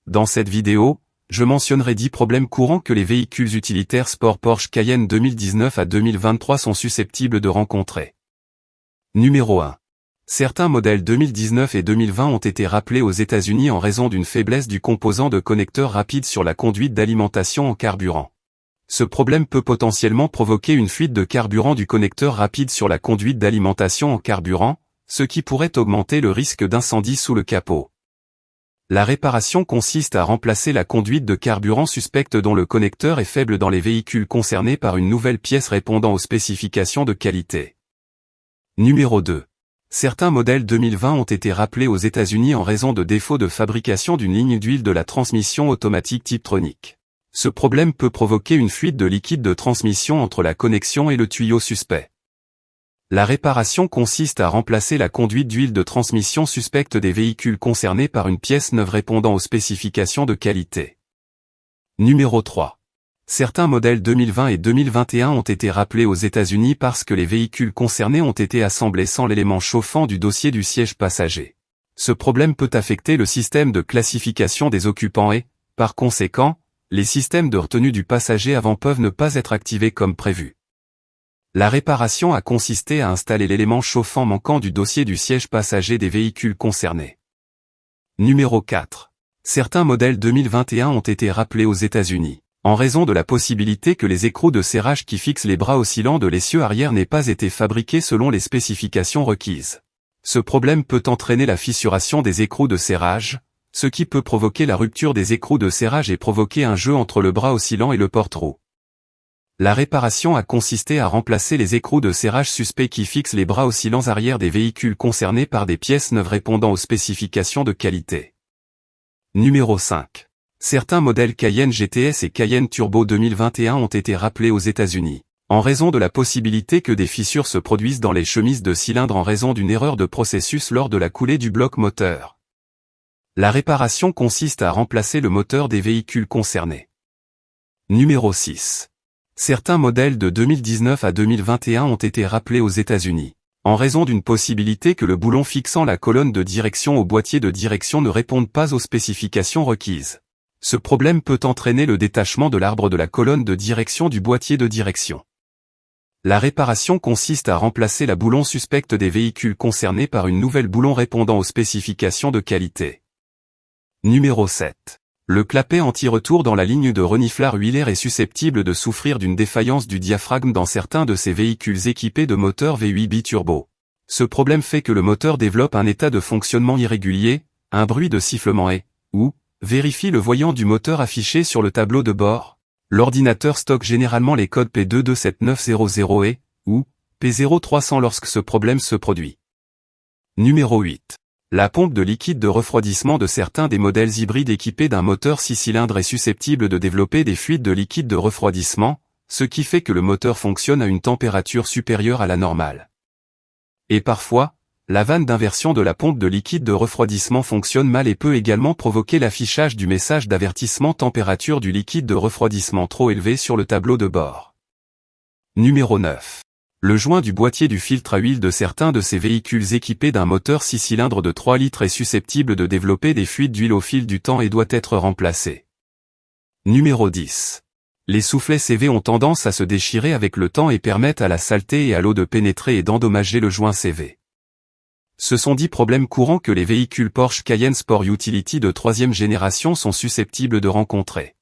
Dans cette vidéo, je mentionnerai 10 problèmes courants que les véhicules utilitaires sport Porsche Cayenne 2019 à 2023 sont susceptibles de rencontrer. Numéro 1. Certains modèles 2019 et 2020 ont été rappelés aux États-Unis en raison d'une faiblesse du composant de connecteur rapide sur la conduite d'alimentation en carburant. Ce problème peut potentiellement provoquer une fuite de carburant du connecteur rapide sur la conduite d'alimentation en carburant, ce qui pourrait augmenter le risque d'incendie sous le capot. La réparation consiste à remplacer la conduite de carburant suspecte dont le connecteur est faible dans les véhicules concernés par une nouvelle pièce répondant aux spécifications de qualité. Numéro 2. Certains modèles 2020 ont été rappelés aux États-Unis en raison de défauts de fabrication d'une ligne d'huile de la transmission automatique Tiptronic. Ce problème peut provoquer une fuite de liquide de transmission entre la connexion et le tuyau suspect. La réparation consiste à remplacer la conduite d'huile de transmission suspecte des véhicules concernés par une pièce neuve répondant aux spécifications de qualité. Numéro 3. Certains modèles 2020 et 2021 ont été rappelés aux États-Unis parce que les véhicules concernés ont été assemblés sans l'élément chauffant du dossier du siège passager. Ce problème peut affecter le système de classification des occupants et, par conséquent, les systèmes de retenue du passager avant peuvent ne pas être activés comme prévu. La réparation a consisté à installer l'élément chauffant manquant du dossier du siège passager des véhicules concernés. Numéro 4. Certains modèles 2021 ont été rappelés aux États-Unis, en raison de la possibilité que les écrous de serrage qui fixent les bras oscillants de l'essieu arrière n'aient pas été fabriqués selon les spécifications requises. Ce problème peut entraîner la fissuration des écrous de serrage, ce qui peut provoquer la rupture des écrous de serrage et provoquer un jeu entre le bras oscillant et le porte-roue. La réparation a consisté à remplacer les écrous de serrage suspects qui fixent les bras oscillants arrière des véhicules concernés par des pièces neuves répondant aux spécifications de qualité. Numéro 5. Certains modèles Cayenne GTS et Cayenne Turbo 2021 ont été rappelés aux États-Unis, en raison de la possibilité que des fissures se produisent dans les chemises de cylindres en raison d'une erreur de processus lors de la coulée du bloc moteur. La réparation consiste à remplacer le moteur des véhicules concernés. Numéro 6. Certains modèles de 2019 à 2021 ont été rappelés aux États-Unis, en raison d'une possibilité que le boulon fixant la colonne de direction au boîtier de direction ne réponde pas aux spécifications requises. Ce problème peut entraîner le détachement de l'arbre de la colonne de direction du boîtier de direction. La réparation consiste à remplacer la boulon suspecte des véhicules concernés par une nouvelle boulon répondant aux spécifications de qualité. Numéro 7. Le clapet anti-retour dans la ligne de reniflard huilaire est susceptible de souffrir d'une défaillance du diaphragme dans certains de ces véhicules équipés de moteurs V8 biturbo. Ce problème fait que le moteur développe un état de fonctionnement irrégulier, un bruit de sifflement et, ou, vérifie le voyant du moteur affiché sur le tableau de bord. L'ordinateur stocke généralement les codes P227900 et, ou, P0300 lorsque ce problème se produit. Numéro 8. La pompe de liquide de refroidissement de certains des modèles hybrides équipés d'un moteur 6 cylindres est susceptible de développer des fuites de liquide de refroidissement, ce qui fait que le moteur fonctionne à une température supérieure à la normale. Et parfois, la vanne d'inversion de la pompe de liquide de refroidissement fonctionne mal et peut également provoquer l'affichage du message d'avertissement température du liquide de refroidissement trop élevé sur le tableau de bord. Numéro 9. Le joint du boîtier du filtre à huile de certains de ces véhicules équipés d'un moteur 6 cylindres de 3 litres est susceptible de développer des fuites d'huile au fil du temps et doit être remplacé. Numéro 10. Les soufflets CV ont tendance à se déchirer avec le temps et permettent à la saleté et à l'eau de pénétrer et d'endommager le joint CV. Ce sont 10 problèmes courants que les véhicules Porsche Cayenne Sport Utility de 3e génération sont susceptibles de rencontrer.